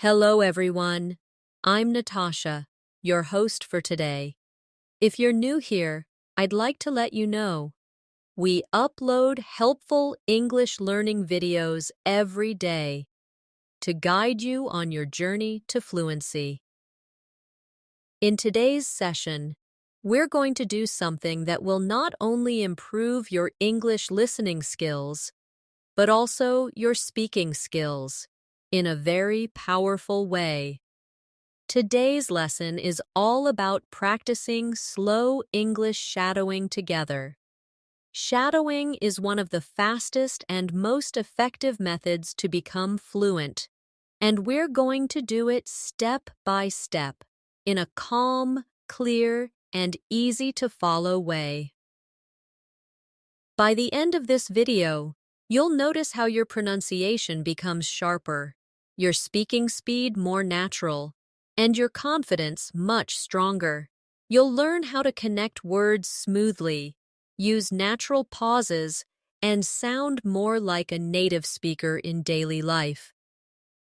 Hello, everyone. I'm Natasha, your host for today. If you're new here, I'd like to let you know we upload helpful English learning videos every day to guide you on your journey to fluency. In today's session, we're going to do something that will not only improve your English listening skills, but also your speaking skills in a very powerful way. Today's lesson is all about practicing slow English shadowing together. Shadowing is one of the fastest and most effective methods to become fluent, and we're going to do it step by step in a calm, clear, and easy-to-follow way. By the end of this video, you'll notice how your pronunciation becomes sharper, your speaking speed more natural, and your confidence much stronger. You'll learn how to connect words smoothly, use natural pauses, and sound more like a native speaker in daily life.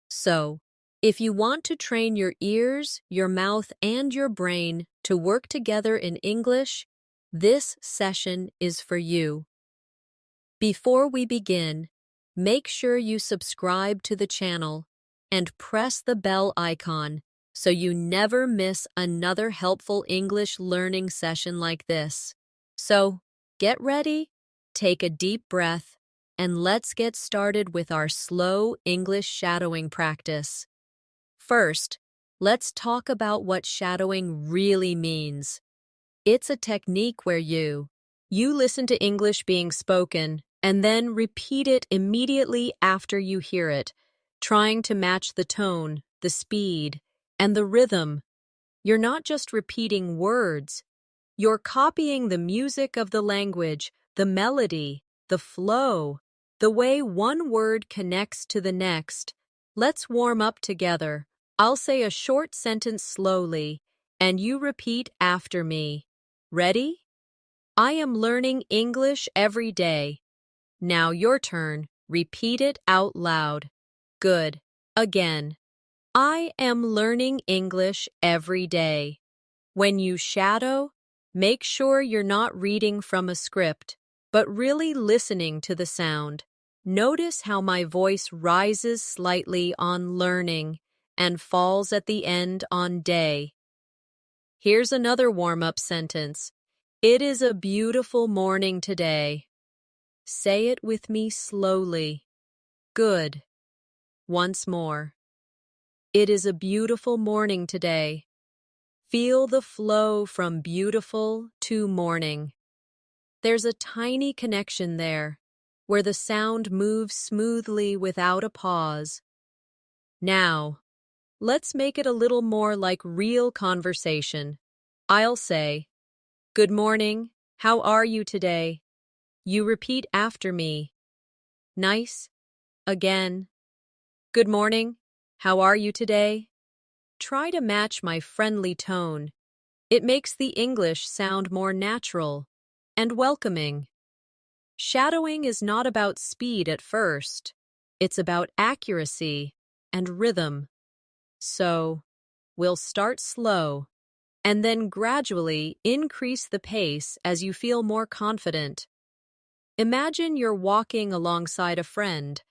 So, if you want to train your ears, your mouth, and your brain to work together in English, this session is for you. Before we begin, make sure you subscribe to the channel and press the bell icon so you never miss another helpful English learning session like this. So, get ready, take a deep breath, and let's get started with our slow English shadowing practice. First, let's talk about what shadowing really means. It's a technique where you listen to English being spoken and then repeat it immediately after you hear it, trying to match the tone, the speed, and the rhythm. You're not just repeating words, you're copying the music of the language, the melody, the flow, the way one word connects to the next. Let's warm up together. I'll say a short sentence slowly, and you repeat after me. Ready? I am learning English every day. Now your turn. Repeat it out loud. Good. Again. I am learning English every day. When you shadow, make sure you're not reading from a script, but really listening to the sound. Notice how my voice rises slightly on learning and falls at the end on day. Here's another warm-up sentence. It is a beautiful morning today. Say it with me slowly. Good. Once more. It is a beautiful morning today. Feel the flow from beautiful to morning. There's a tiny connection there, where the sound moves smoothly without a pause. Now, let's make it a little more like real conversation. I'll say, "Good morning. How are you today?" You repeat after me. Nice. Again. Good morning. How are you today? Try to match my friendly tone. It makes the English sound more natural and welcoming. Shadowing is not about speed at first. It's about accuracy and rhythm. So, we'll start slow and then gradually increase the pace as you feel more confident. Imagine you're walking alongside a friend,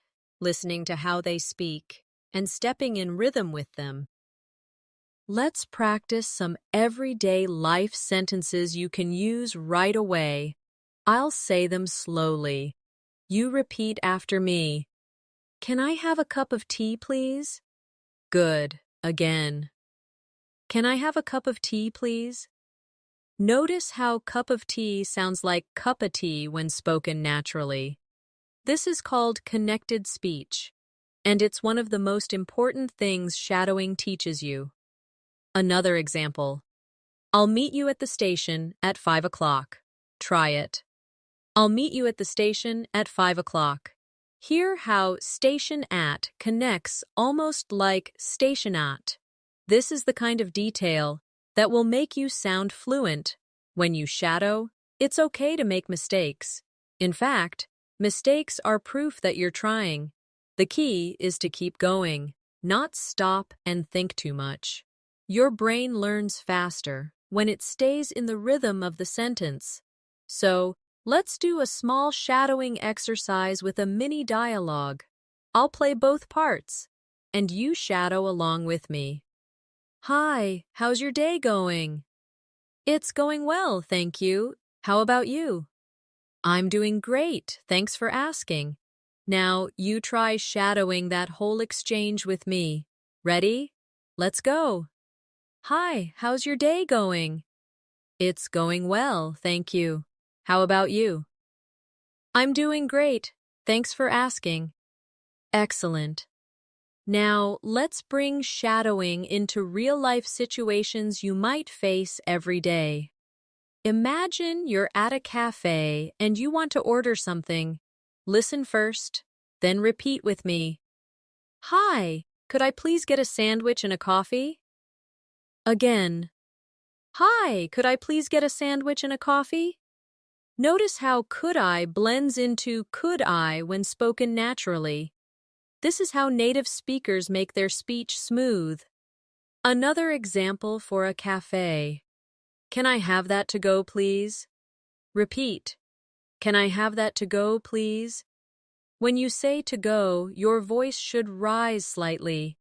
listening to how they speak, and stepping in rhythm with them. Let's practice some everyday life sentences you can use right away. I'll say them slowly. You repeat after me. Can I have a cup of tea, please? Good. Again. Can I have a cup of tea, please? Notice how cup of tea sounds like cup of tea when spoken naturally. This is called connected speech, and it's one of the most important things shadowing teaches you. Another example. I'll meet you at the station at 5 o'clock. Try it. I'll meet you at the station at 5 o'clock. Hear how station at connects almost like station at. This is the kind of detail that will make you sound fluent. When you shadow, it's okay to make mistakes. In fact, mistakes are proof that you're trying. The key is to keep going. not stop and think too much. Your brain learns faster when it stays in the rhythm of the sentence. So, let's do a small shadowing exercise with a mini dialogue. I'll play both parts, and you shadow along with me. Hi, how's your day going? It's going well, thank you. How about you? I'm doing great, thanks for asking. Now, you try shadowing that whole exchange with me. Ready? Let's go. Hi, how's your day going? It's going well, thank you. How about you? I'm doing great, thanks for asking. Excellent. Now, let's bring shadowing into real-life situations you might face every day. Imagine you're at a cafe and you want to order something. Listen first, then repeat with me. Hi, could I please get a sandwich and a coffee? Again. Hi, could I please get a sandwich and a coffee? Notice how could I blends into could I when spoken naturally. This is how native speakers make their speech smooth. Another example for a cafe. Can I have that to go, please? Repeat. Can I have that to go, please? When you say to go, your voice should rise slightly.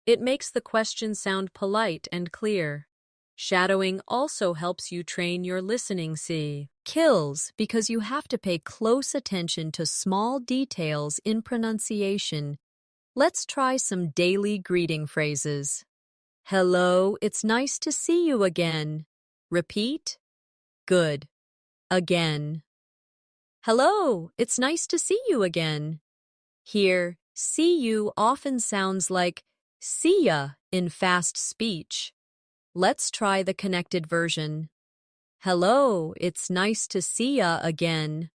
It makes the question sound polite and clear. Shadowing also helps you train your listening skills because you have to pay close attention to small details in pronunciation. Let's try some daily greeting phrases. Hello, it's nice to see you again. Repeat. Good. Again. Hello, it's nice to see you again. Here, see you often sounds like see ya in fast speech. Let's try the connected version. Hello, it's nice to see ya again.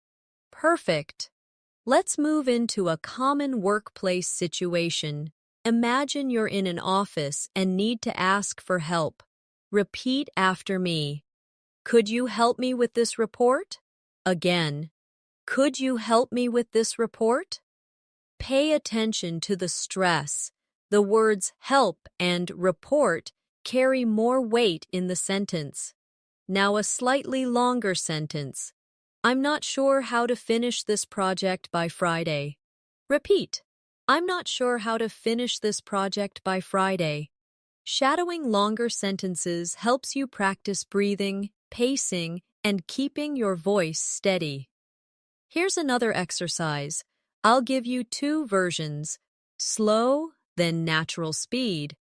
Perfect. Let's move into a common workplace situation. Imagine you're in an office and need to ask for help. Repeat after me. Could you help me with this report? Again. Could you help me with this report? Pay attention to the stress. The words help and report carry more weight in the sentence. Now a slightly longer sentence. I'm not sure how to finish this project by Friday. Repeat. I'm not sure how to finish this project by Friday. Shadowing longer sentences helps you practice breathing, pacing, and keeping your voice steady. Here's another exercise. I'll give you two versions, slow, then natural speed,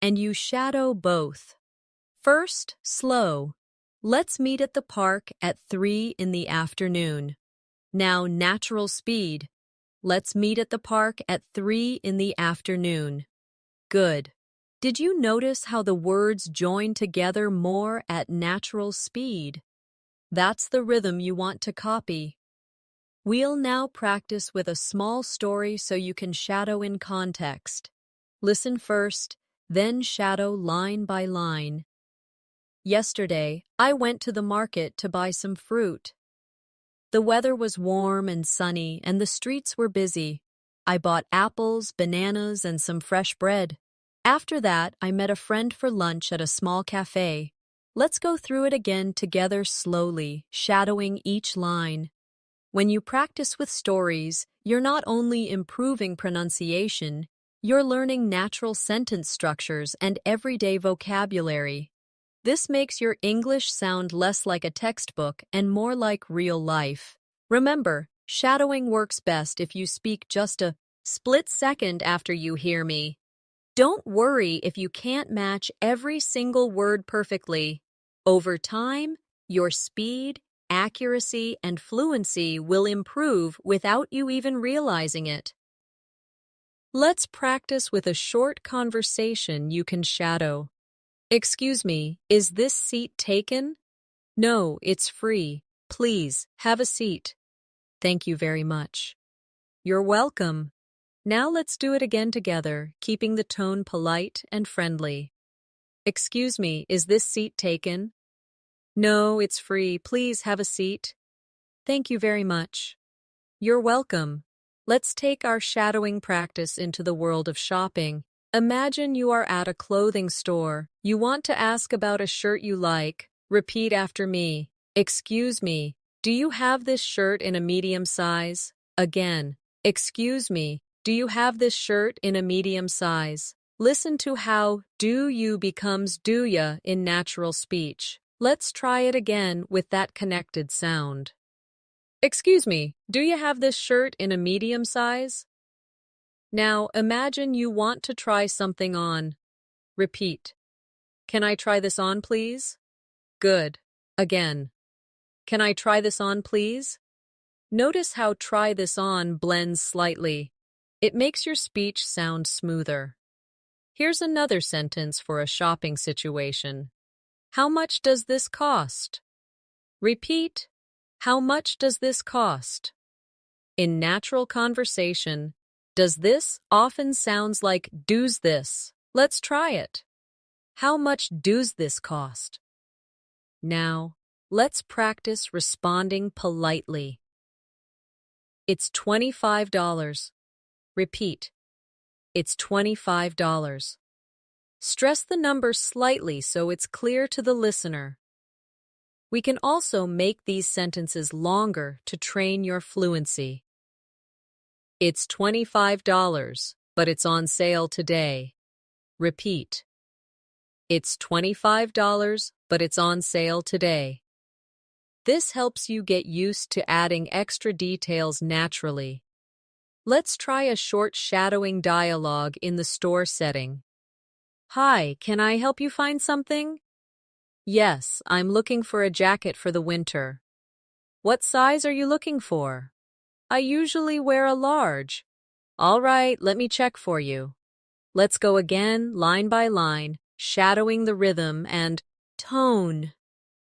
and you shadow both. First, slow. Let's meet at the park at 3 in the afternoon. Now, natural speed. Let's meet at the park at 3 in the afternoon. Good. Did you notice how the words join together more at natural speed? That's the rhythm you want to copy. We'll now practice with a small story so you can shadow in context. Listen first, then shadow line by line. Yesterday, I went to the market to buy some fruit. The weather was warm and sunny, and the streets were busy. I bought apples, bananas, and some fresh bread. After that, I met a friend for lunch at a small cafe. Let's go through it again together slowly, shadowing each line. When you practice with stories, you're not only improving pronunciation, you're learning natural sentence structures and everyday vocabulary. This makes your English sound less like a textbook and more like real life. Remember, shadowing works best if you speak just a split second after you hear me. Don't worry if you can't match every single word perfectly. Over time, your speed, accuracy, and fluency will improve without you even realizing it. Let's practice with a short conversation you can shadow. Excuse me, is this seat taken? No, it's free. Please, have a seat. Thank you very much. You're welcome. Now let's do it again together, keeping the tone polite and friendly. Excuse me, is this seat taken? No, it's free. Please have a seat. Thank you very much. You're welcome. Let's take our shadowing practice into the world of shopping. Imagine you are at a clothing store. You want to ask about a shirt you like. Repeat after me. Excuse me, do you have this shirt in a medium size? Again, excuse me, do you have this shirt in a medium size? Listen to how do you becomes do ya in natural speech. Let's try it again with that connected sound. Excuse me, do you have this shirt in a medium size? Now imagine you want to try something on. Repeat. Can I try this on, please? Good. Again. Can I try this on, please? Notice how try this on blends slightly. It makes your speech sound smoother. Here's another sentence for a shopping situation. How much does this cost? Repeat. How much does this cost? In natural conversation, does this often sounds like does this? Let's try it. How much does this cost? Now, let's practice responding politely. It's $25. Repeat. It's $25. Stress the number slightly so it's clear to the listener. We can also make these sentences longer to train your fluency. It's $25, but it's on sale today. Repeat. It's $25, but it's on sale today. This helps you get used to adding extra details naturally. Let's try a short shadowing dialogue in the store setting. Hi, can I help you find something? Yes, I'm looking for a jacket for the winter. What size are you looking for? I usually wear a large. All right, let me check for you. Let's go again, line by line, shadowing the rhythm and tone.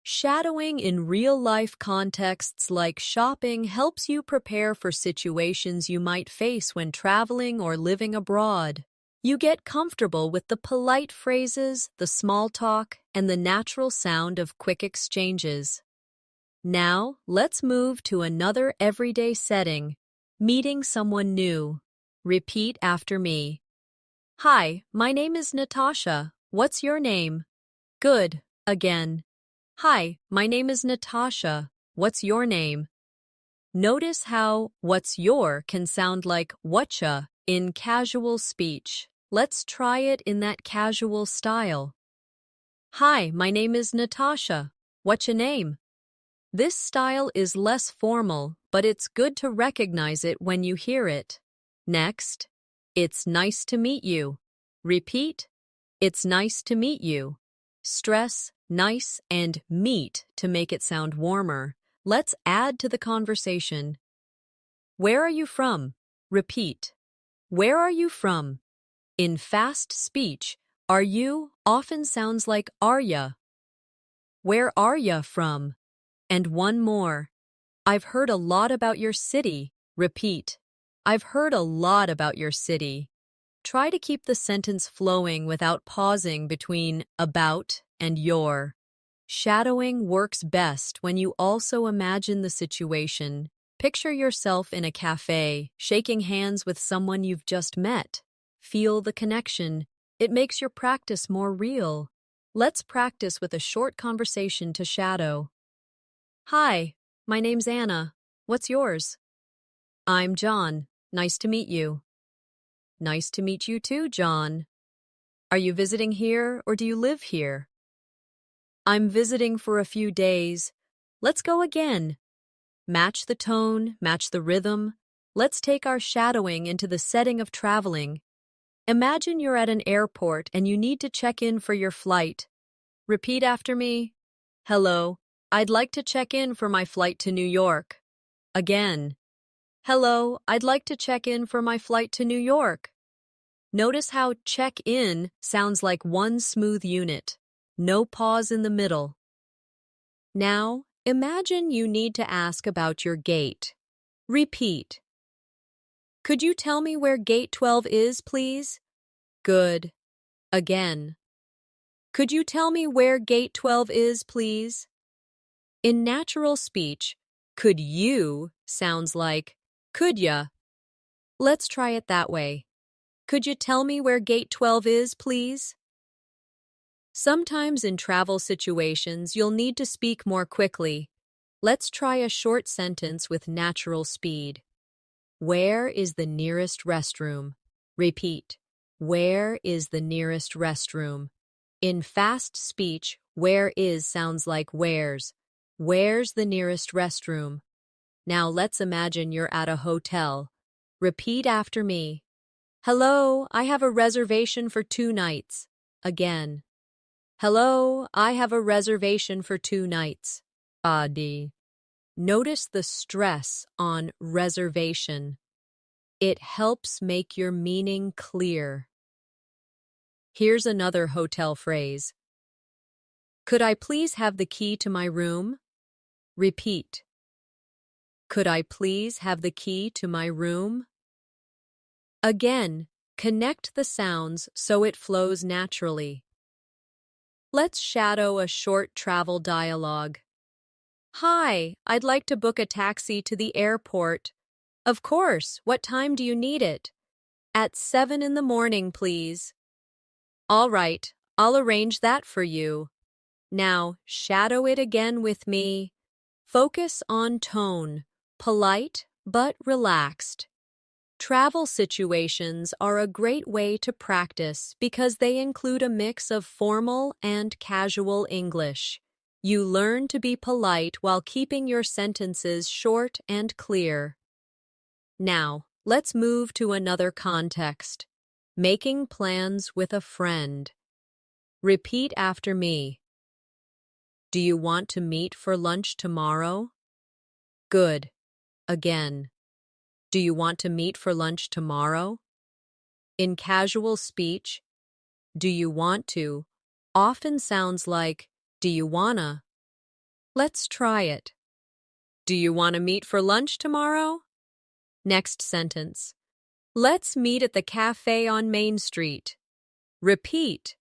Shadowing in real-life contexts like shopping helps you prepare for situations you might face when traveling or living abroad. You get comfortable with the polite phrases, the small talk, and the natural sound of quick exchanges. Now, let's move to another everyday setting, meeting someone new. Repeat after me. Hi, my name is Natasha. What's your name? Good. Again. Hi, my name is Natasha. What's your name? Notice how what's your can sound like whatcha in casual speech. Let's try it in that casual style. Hi, my name is Natasha. What's your name? This style is less formal, but it's good to recognize it when you hear it. Next, it's nice to meet you. Repeat, it's nice to meet you. Stress nice and meet to make it sound warmer. Let's add to the conversation. Where are you from? Repeat. Where are you from? In fast speech, are you often sounds like are ya. Where are ya from? And one more. I've heard a lot about your city. Repeat. I've heard a lot about your city. Try to keep the sentence flowing without pausing between about and your. Shadowing works best when you also imagine the situation. Picture yourself in a cafe, shaking hands with someone you've just met. Feel the connection. It makes your practice more real. Let's practice with a short conversation to shadow. Hi, my name's Anna. What's yours? I'm John. Nice to meet you. Nice to meet you too, John. Are you visiting here or do you live here? I'm visiting for a few days. Let's go again. Match the tone, match the rhythm. Let's take our shadowing into the setting of traveling. Imagine you're at an airport and you need to check in for your flight. Repeat after me. Hello, I'd like to check in for my flight to New York. Again. Hello, I'd like to check in for my flight to New York. Notice how check in sounds like one smooth unit. No pause in the middle. Now, imagine you need to ask about your gate. Repeat. Could you tell me where gate 12 is, please? Good. Again. Could you tell me where gate 12 is, please? In natural speech, could you sounds like could ya. Let's try it that way. Could you tell me where gate 12 is, please? Sometimes in travel situations, you'll need to speak more quickly. Let's try a short sentence with natural speed. Where is the nearest restroom? Repeat. Where is the nearest restroom? In fast speech, where is sounds like where's. Where's the nearest restroom? Now let's imagine you're at a hotel. Repeat after me. Hello, I have a reservation for 2 nights. Again. Hello, I have a reservation for 2 nights. Adi. Notice the stress on reservation. It helps make your meaning clear. Here's another hotel phrase. Could I please have the key to my room? Repeat. Could I please have the key to my room? Again, connect the sounds so it flows naturally. Let's shadow a short travel dialogue. Hi, I'd like to book a taxi to the airport. Of course, what time do you need it? At 7 in the morning, please. All right, I'll arrange that for you. Now, shadow it again with me. Focus on tone, polite but relaxed. Travel situations are a great way to practice because they include a mix of formal and casual English. You learn to be polite while keeping your sentences short and clear. Now, let's move to another context. Making plans with a friend. Repeat after me. Do you want to meet for lunch tomorrow? Good. Again. Do you want to meet for lunch tomorrow? In casual speech, do you want to often sounds like do you wanna. Let's try it. Do you want to meet for lunch tomorrow? Next sentence. Let's meet at the cafe on Main Street. Repeat.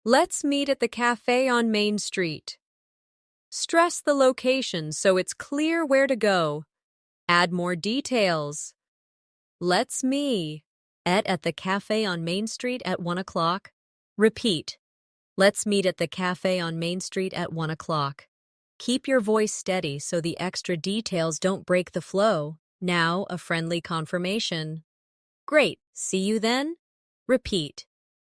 Let's meet at the cafe on Main Street. Stress the location so it's clear where to go. Add more details. Let's meet at the cafe on Main Street at 1 o'clock. Repeat. Let's meet at the cafe on Main Street at 1 o'clock. Keep your voice steady so the extra details don't break the flow. Now, a friendly confirmation. Great, see you then? Repeat.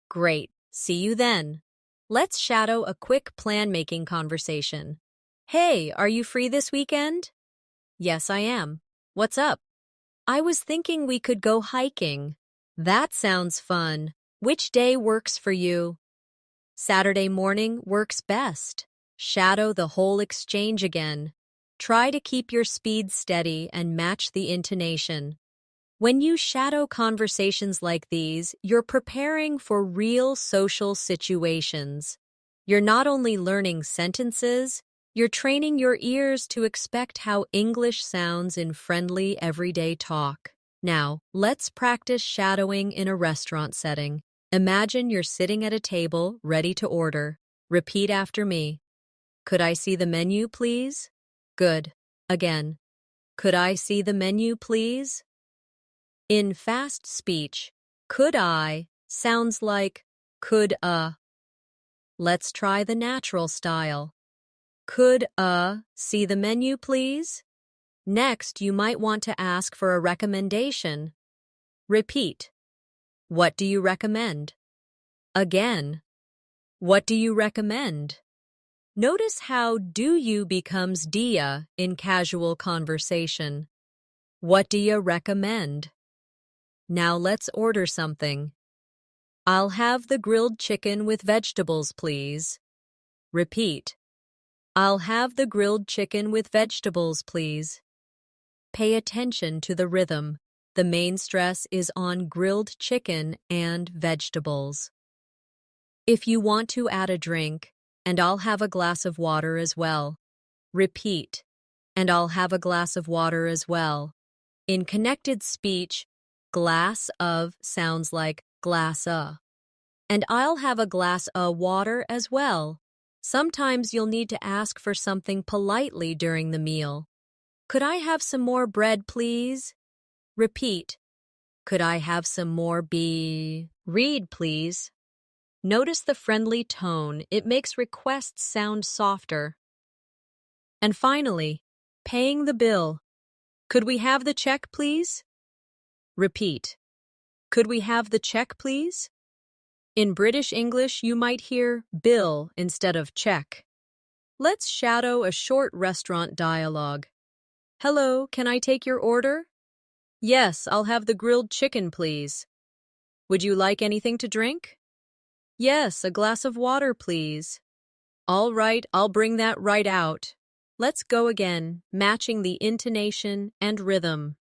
Great, see you then. Let's shadow a quick plan-making conversation. Hey, are you free this weekend? Yes, I am. What's up? I was thinking we could go hiking. That sounds fun. Which day works for you? Saturday morning works best. Shadow the whole exchange again. Try to keep your speed steady and match the intonation. When you shadow conversations like these, you're preparing for real social situations. You're not only learning sentences, you're training your ears to expect how English sounds in friendly, everyday talk. Now, let's practice shadowing in a restaurant setting. Imagine you're sitting at a table, ready to order. Repeat after me. Could I see the menu, please? Good. Again. Could I see the menu, please? In fast speech, could I sounds like could Let's try the natural style. Could see the menu, please? Next, you might want to ask for a recommendation. Repeat. What do you recommend? Again. What do you recommend? Notice how do you becomes dia in casual conversation. What do you recommend? Now let's order something. I'll have the grilled chicken with vegetables, please. Repeat. I'll have the grilled chicken with vegetables, please. Pay attention to the rhythm. The main stress is on grilled chicken and vegetables. If you want to add a drink, and I'll have a glass of water as well. Repeat. And I'll have a glass of water as well. In connected speech, glass of sounds like glass a. And I'll have a glass of water as well. Sometimes you'll need to ask for something politely during the meal. Could I have some more bread, please? Repeat. Could I have some more Read, please. Notice the friendly tone. It makes requests sound softer. And finally, paying the bill. Could we have the check, please? Repeat. Could we have the check, please? In British English, you might hear bill instead of check. Let's shadow a short restaurant dialogue. Hello, can I take your order? Yes, I'll have the grilled chicken, please. Would you like anything to drink? Yes, a glass of water, please. All right, I'll bring that right out. Let's go again, matching the intonation and rhythm.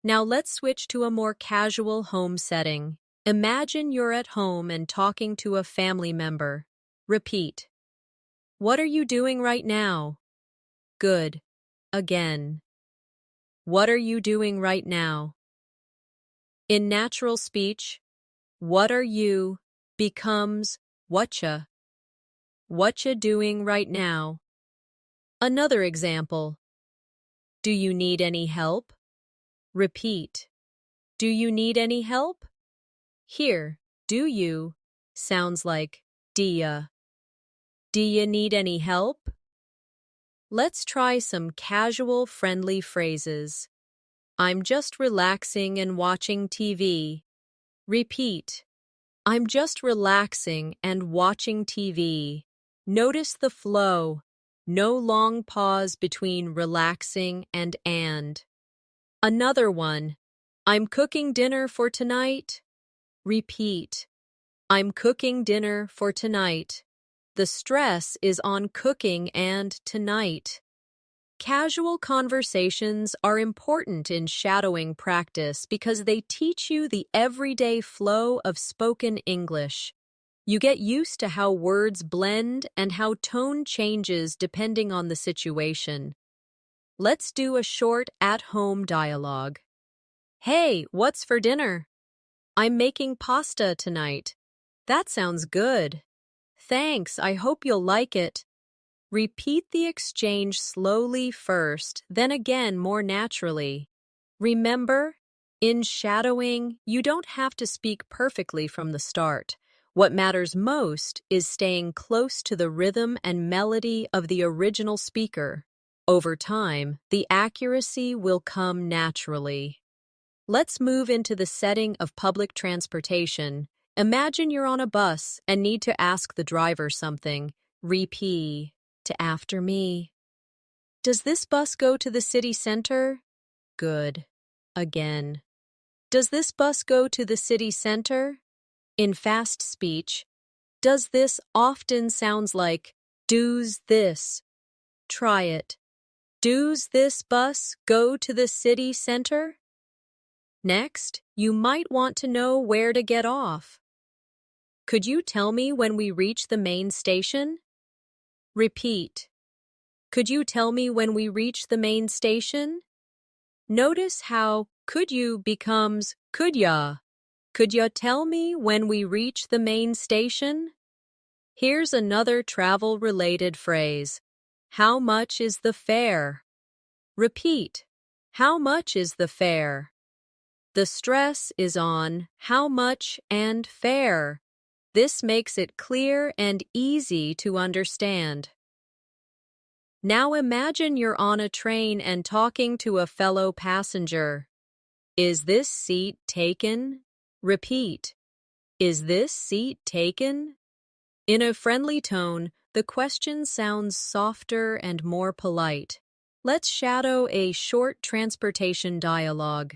Now let's switch to a more casual home setting. Imagine you're at home and talking to a family member. Repeat. What are you doing right now? Good. Again. What are you doing right now? In natural speech, what are you becomes whatcha. Whatcha doing right now? Another example. Do you need any help? Repeat. Do you need any help? Here, do you sounds like d'ya. D'ya need any help? Let's try some casual, friendly phrases. I'm just relaxing and watching TV. Repeat. I'm just relaxing and watching TV. Notice the flow. No long pause between relaxing and. Another one. I'm cooking dinner for tonight. Repeat. I'm cooking dinner for tonight. The stress is on cooking and tonight. Casual conversations are important in shadowing practice because they teach you the everyday flow of spoken English. You get used to how words blend and how tone changes depending on the situation. Let's do a short at-home dialogue. Hey, what's for dinner? I'm making pasta tonight. That sounds good. Thanks, I hope you'll like it. Repeat the exchange slowly first, then again more naturally. Remember, in shadowing, you don't have to speak perfectly from the start. What matters most is staying close to the rhythm and melody of the original speaker. Over time, the accuracy will come naturally. Let's move into the setting of public transportation. Imagine you're on a bus and need to ask the driver something. Repeat after me. Does this bus go to the city center? Good. Again. Does this bus go to the city center? In fast speech, does this often sounds like does this. Try it. Does this bus go to the city center? Next, you might want to know where to get off. Could you tell me when we reach the main station? Repeat. Could you tell me when we reach the main station? Notice how could you becomes could ya. Could ya tell me when we reach the main station? Here's another travel-related phrase. How much is the fare? Repeat. How much is the fare? The stress is on how much and fare. This makes it clear and easy to understand. Now imagine you're on a train and talking to a fellow passenger. Is this seat taken? Repeat. Is this seat taken? In a friendly tone, the question sounds softer and more polite. Let's shadow a short transportation dialogue.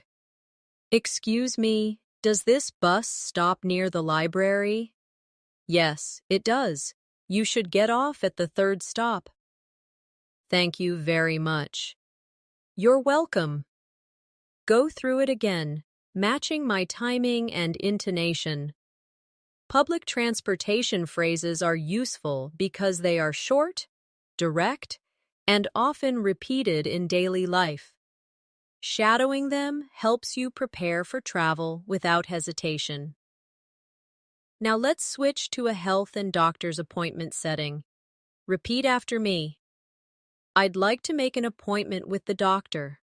Excuse me, does this bus stop near the library? Yes, it does. You should get off at the third stop. Thank you very much. You're welcome. Go through it again, matching my timing and intonation. Public transportation phrases are useful because they are short, direct, and often repeated in daily life. Shadowing them helps you prepare for travel without hesitation. Now let's switch to a health and doctor's appointment setting. Repeat after me. I'd like to make an appointment with the doctor.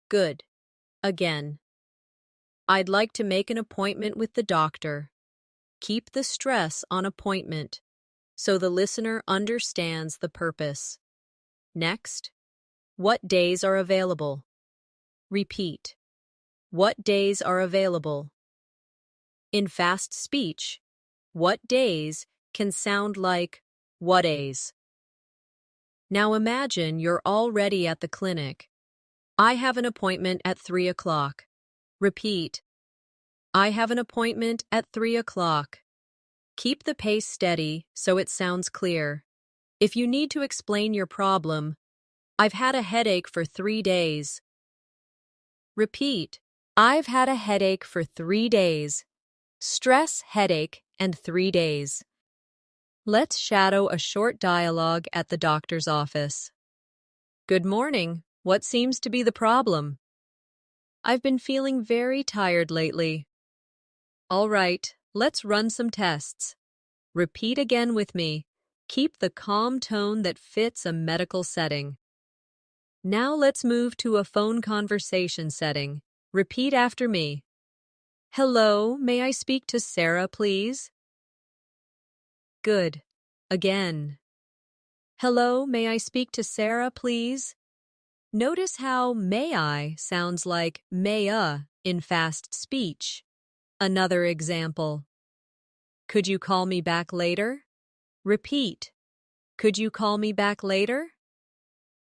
Good. Again. I'd like to make an appointment with the doctor. Keep the stress on appointment so the listener understands the purpose. Next, what days are available? Repeat. What days are available? In fast speech, what days can sound like what days? Now imagine you're already at the clinic. I have an appointment at 3 o'clock. Repeat. I have an appointment at 3 o'clock. Keep the pace steady so it sounds clear. If you need to explain your problem, I've had a headache for 3 days. Repeat. I've had a headache for 3 days. Stress, headache, and 3 days. Let's shadow a short dialogue at the doctor's office. Good morning. What seems to be the problem? I've been feeling very tired lately. All right, let's run some tests. Repeat again with me. Keep the calm tone that fits a medical setting. Now let's move to a phone conversation setting. Repeat after me. Hello, may I speak to Sarah, please? Good. Again. Hello, may I speak to Sarah, please? Notice how may I sounds like may-a in fast speech. Another example. Could you call me back later? Repeat. Could you call me back later?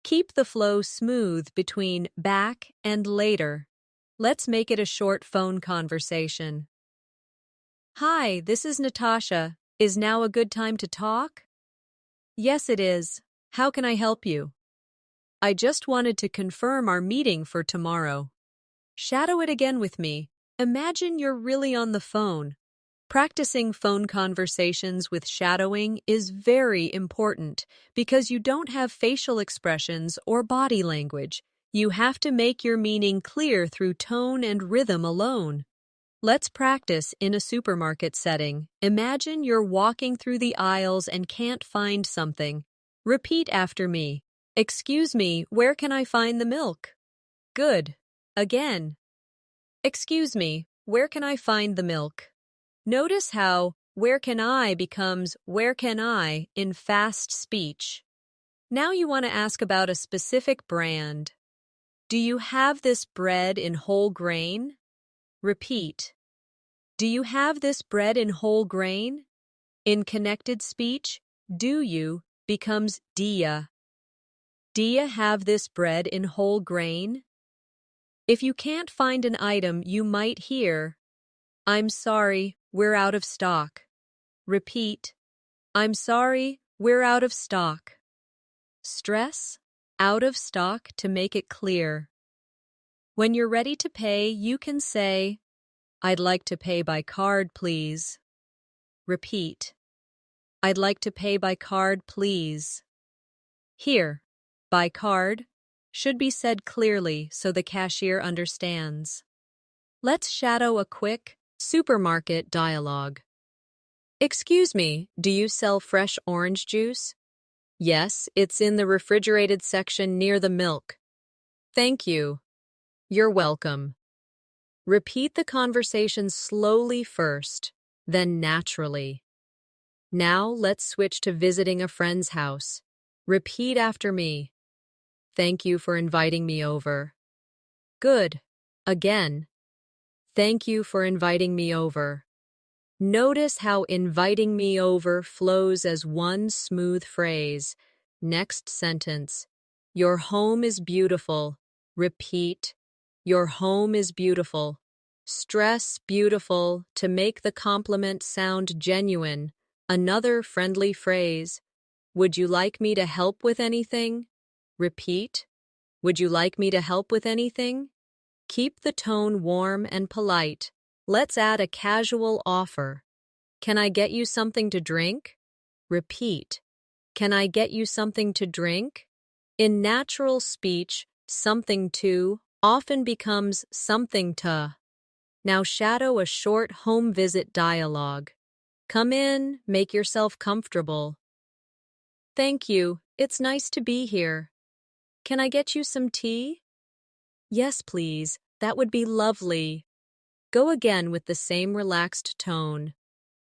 Keep the flow smooth between back and later. Let's make it a short phone conversation. Hi, this is Natasha. Is now a good time to talk? Yes, it is. How can I help you? I just wanted to confirm our meeting for tomorrow. Shadow it again with me. Imagine you're really on the phone. Practicing phone conversations with shadowing is very important because you don't have facial expressions or body language. You have to make your meaning clear through tone and rhythm alone. Let's practice in a supermarket setting. Imagine you're walking through the aisles and can't find something. Repeat after me. Excuse me, where can I find the milk? Good. Again. Excuse me, where can I find the milk? Notice how where can I becomes where can I in fast speech. Now you want to ask about a specific brand. Do you have this bread in whole grain? Repeat. Do you have this bread in whole grain? In connected speech, do you becomes dia. Do you have this bread in whole grain? If you can't find an item, you might hear, I'm sorry, we're out of stock. Repeat. I'm sorry, we're out of stock. Stress, out of stock to make it clear. When you're ready to pay, you can say, I'd like to pay by card, please. Repeat. I'd like to pay by card, please. Here, by card, should be said clearly so the cashier understands. Let's shadow a quick supermarket dialogue. Excuse me, do you sell fresh orange juice? Yes, it's in the refrigerated section near the milk. Thank you. You're welcome. Repeat the conversation slowly first, then naturally. Now let's switch to visiting a friend's house. Repeat after me. Thank you for inviting me over. Good. Again. Thank you for inviting me over. Notice how inviting me over flows as one smooth phrase. Next sentence. Your home is beautiful. Repeat. Your home is beautiful. Stress beautiful to make the compliment sound genuine. Another friendly phrase. Would you like me to help with anything? Repeat. Would you like me to help with anything? Keep the tone warm and polite. Let's add a casual offer. Can I get you something to drink? Repeat. Can I get you something to drink? In natural speech, something to often becomes something to. Now shadow a short home visit dialogue. Come in, make yourself comfortable. Thank you, it's nice to be here. Can I get you some tea? Yes, please, that would be lovely. Go again with the same relaxed tone.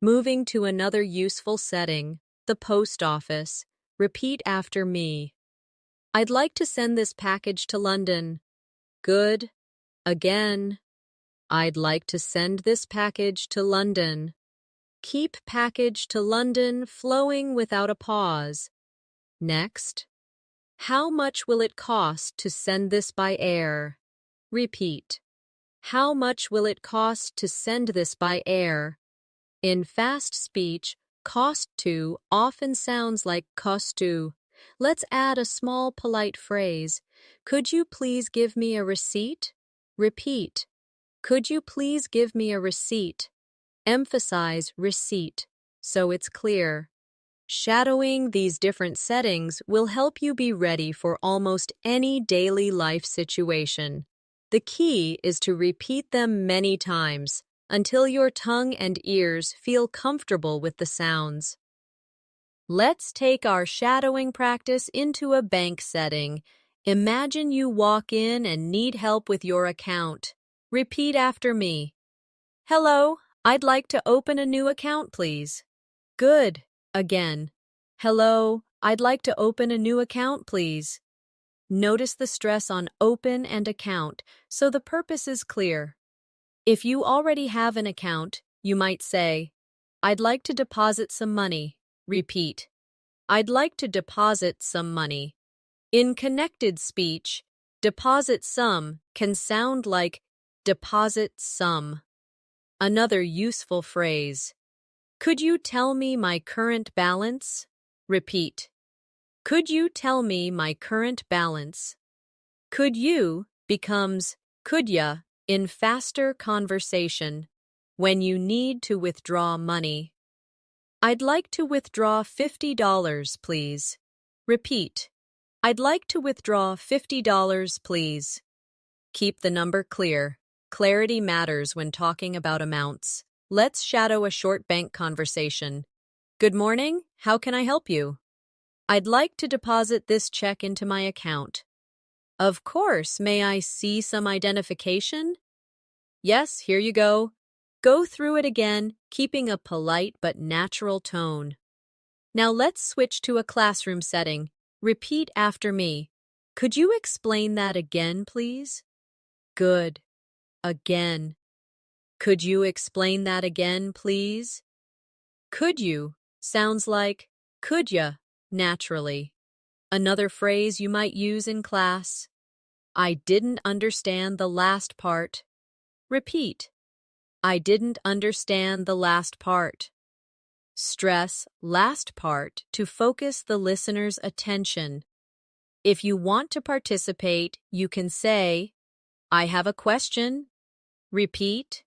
Moving to another useful setting, the post office. Repeat after me. I'd like to send this package to London. Good. Again. I'd like to send this package to London. Keep package to London flowing without a pause. Next. How much will it cost to send this by air? Repeat. How much will it cost to send this by air? In fast speech, cost to often sounds like cost to. Let's add a small polite phrase. Could you please give me a receipt? Repeat. Could you please give me a receipt? Emphasize receipt, so it's clear. Shadowing these different settings will help you be ready for almost any daily life situation. The key is to repeat them many times until your tongue and ears feel comfortable with the sounds. Let's take our shadowing practice into a bank setting. Imagine you walk in and need help with your account. Repeat after me. Hello, I'd like to open a new account, please. Good. Again. Hello, I'd like to open a new account, please. Notice the stress on open and account, so the purpose is clear. If you already have an account, you might say, I'd like to deposit some money. Repeat. I'd like to deposit some money. In connected speech, deposit some can sound like deposit some. Another useful phrase. Could you tell me my current balance? Repeat. Could you tell me my current balance? Could you becomes could ya in faster conversation when you need to withdraw money. I'd like to withdraw $50, please. Repeat. I'd like to withdraw $50, please. Keep the number clear. Clarity matters when talking about amounts. Let's shadow a short bank conversation. Good morning, how can I help you? I'd like to deposit this check into my account. Of course, may I see some identification? Yes, here you go. Go through it again, keeping a polite but natural tone. Now let's switch to a classroom setting. Repeat after me. Could you explain that again, please? Good. Again. Could you explain that again, please? Could you sounds like could ya, naturally. Another phrase you might use in class. I didn't understand the last part. Repeat. I didn't understand the last part. Stress last part to focus the listener's attention. If you want to participate, you can say, I have a question. Repeat.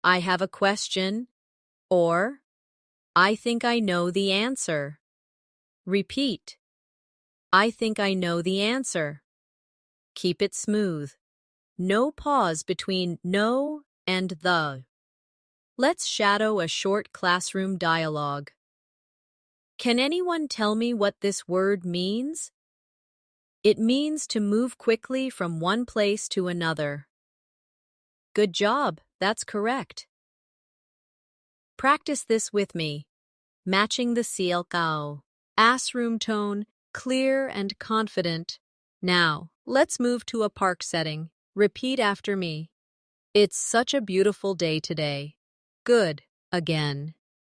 I have a question, or I think I know the answer. Repeat. I think I know the answer. Keep it smooth. No pause between no and the. Let's shadow a short classroom dialogue. Can anyone tell me what this word means? It means to move quickly from one place to another. Good job, that's correct. Practice this with me. Matching the CLKO. Room tone, clear and confident. Now, let's move to a park setting. Repeat after me. It's such a beautiful day today. Good. Again.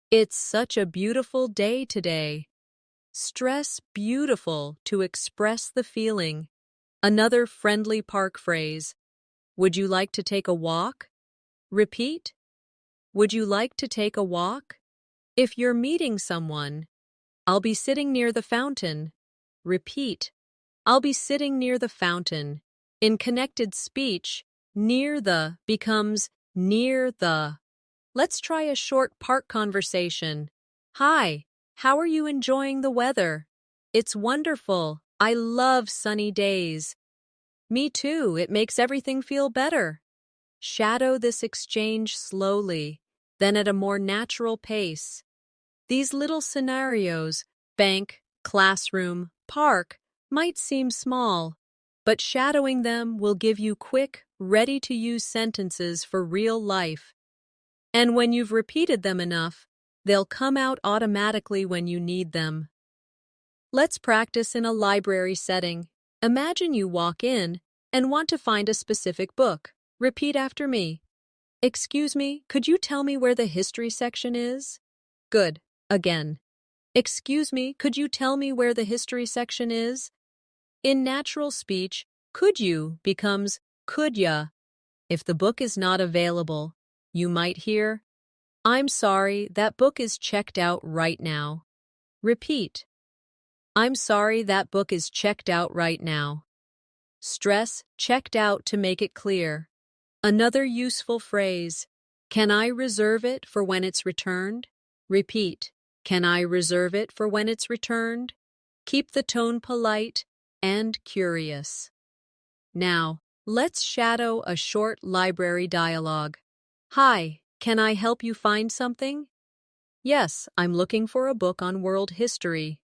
It's such a beautiful day today. Stress beautiful to express the feeling. Another friendly park phrase. Would you like to take a walk? Repeat. Would you like to take a walk? If you're meeting someone, I'll be sitting near the fountain. Repeat. I'll be sitting near the fountain. In connected speech, near the becomes near the. Let's try a short park conversation. Hi, how are you enjoying the weather? It's wonderful. I love sunny days. Me too, it makes everything feel better. Shadow this exchange slowly, then at a more natural pace. These little scenarios, bank, classroom, park, might seem small, but shadowing them will give you quick, ready-to-use sentences for real life. And when you've repeated them enough, they'll come out automatically when you need them. Let's practice in a library setting. Imagine you walk in and want to find a specific book. Repeat after me. Excuse me, could you tell me where the history section is? Good. Again. Excuse me, could you tell me where the history section is? In natural speech, could you becomes could ya. If the book is not available, you might hear, I'm sorry, that book is checked out right now. Repeat. I'm sorry, that book is checked out right now. Stress checked out to make it clear. Another useful phrase, can I reserve it for when it's returned? Repeat, can I reserve it for when it's returned? Keep the tone polite and curious. Now, let's shadow a short library dialogue. Hi, can I help you find something? Yes, I'm looking for a book on world history.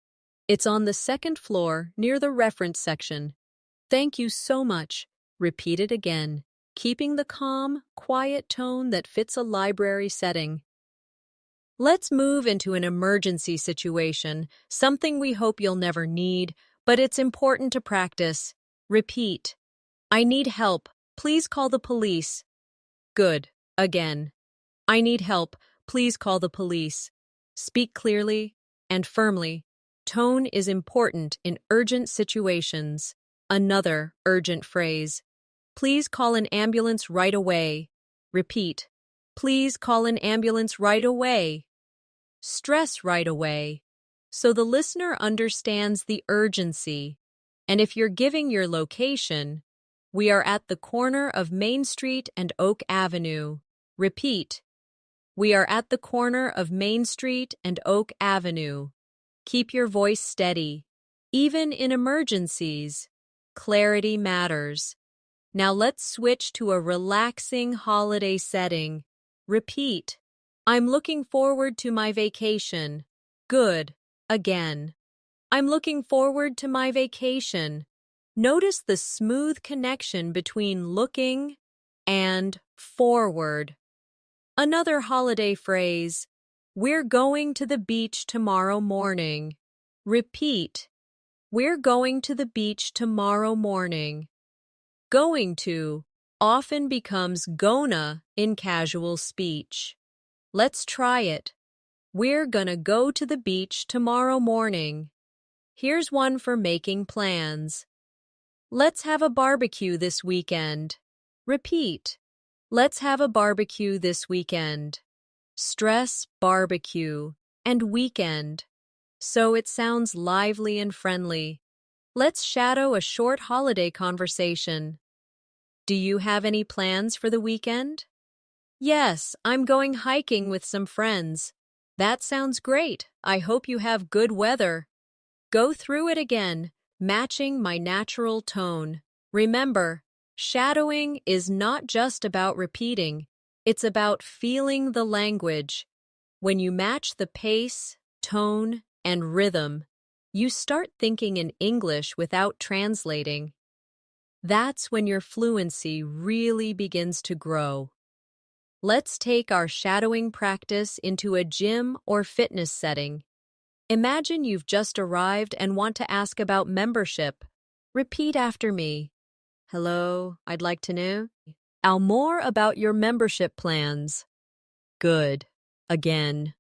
It's on the second floor near the reference section. Thank you so much. Repeat it again, keeping the calm, quiet tone that fits a library setting. Let's move into an emergency situation, something we hope you'll never need, but it's important to practice. Repeat. I need help. Please call the police. Good. Again. I need help. Please call the police. Speak clearly and firmly. Tone is important in urgent situations. Another urgent phrase. Please call an ambulance right away. Repeat. Please call an ambulance right away. Stress right away, so the listener understands the urgency. And if you're giving your location, we are at the corner of Main Street and Oak Avenue. Repeat. We are at the corner of Main Street and Oak Avenue. Keep your voice steady. Even in emergencies, clarity matters. Now let's switch to a relaxing holiday setting. Repeat. I'm looking forward to my vacation. Good. Again. I'm looking forward to my vacation. Notice the smooth connection between looking and forward. Another holiday phrase. We're going to the beach tomorrow morning. Repeat. We're going to the beach tomorrow morning. Going to often becomes gonna in casual speech. Let's try it. We're gonna go to the beach tomorrow morning. Here's one for making plans. Let's have a barbecue this weekend. Repeat. Let's have a barbecue this weekend. Stress barbecue and weekend, so it sounds lively and friendly. Let's shadow a short holiday conversation. Do you have any plans for the weekend? Yes, I'm going hiking with some friends. That sounds great. I hope you have good weather. Go through it again, matching my natural tone. Remember, shadowing is not just about repeating. It's about feeling the language. When you match the pace, tone, and rhythm, you start thinking in English without translating. That's when your fluency really begins to grow. Let's take our shadowing practice into a gym or fitness setting. Imagine you've just arrived and want to ask about membership. Repeat after me. Hello, I'd like to know more about your membership plans. Good. Again.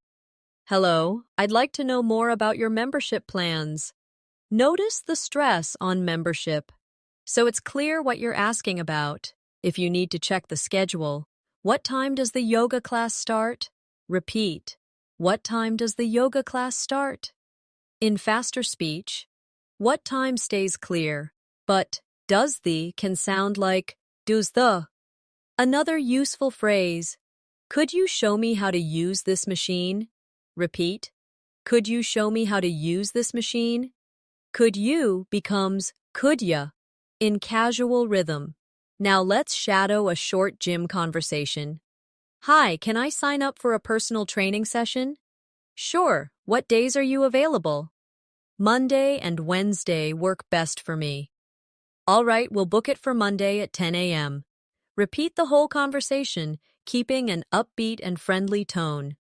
Hello, I'd like to know more about your membership plans. Notice the stress on membership, so it's clear what you're asking about. If you need to check the schedule, what time does the yoga class start? Repeat. What time does the yoga class start? In faster speech, what time stays clear, but does the can sound like does the. Another useful phrase. Could you show me how to use this machine? Repeat. Could you show me how to use this machine? Could you becomes could ya in casual rhythm. Now let's shadow a short gym conversation. Hi, can I sign up for a personal training session? Sure. What days are you available? Monday and Wednesday work best for me. All right, we'll book it for Monday at 10 a.m. Repeat the whole conversation, keeping an upbeat and friendly tone.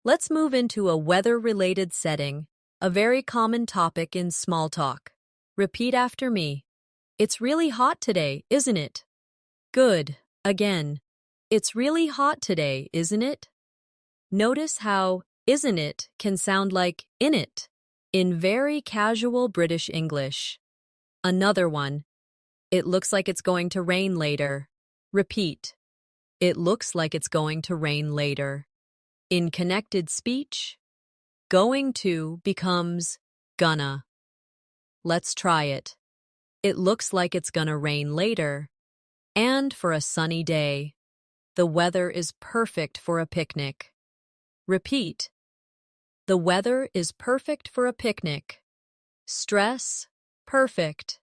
Let's move into a weather-related setting, a very common topic in small talk. Repeat after me. It's really hot today, isn't it? Good. Again. It's really hot today, isn't it? Notice how isn't it can sound like in it in very casual British English. Another one. It looks like it's going to rain later. Repeat. It looks like it's going to rain later. In connected speech, going to becomes gonna. Let's try it. It looks like it's gonna rain later. And for a sunny day. The weather is perfect for a picnic. Repeat. The weather is perfect for a picnic. Stress, perfect.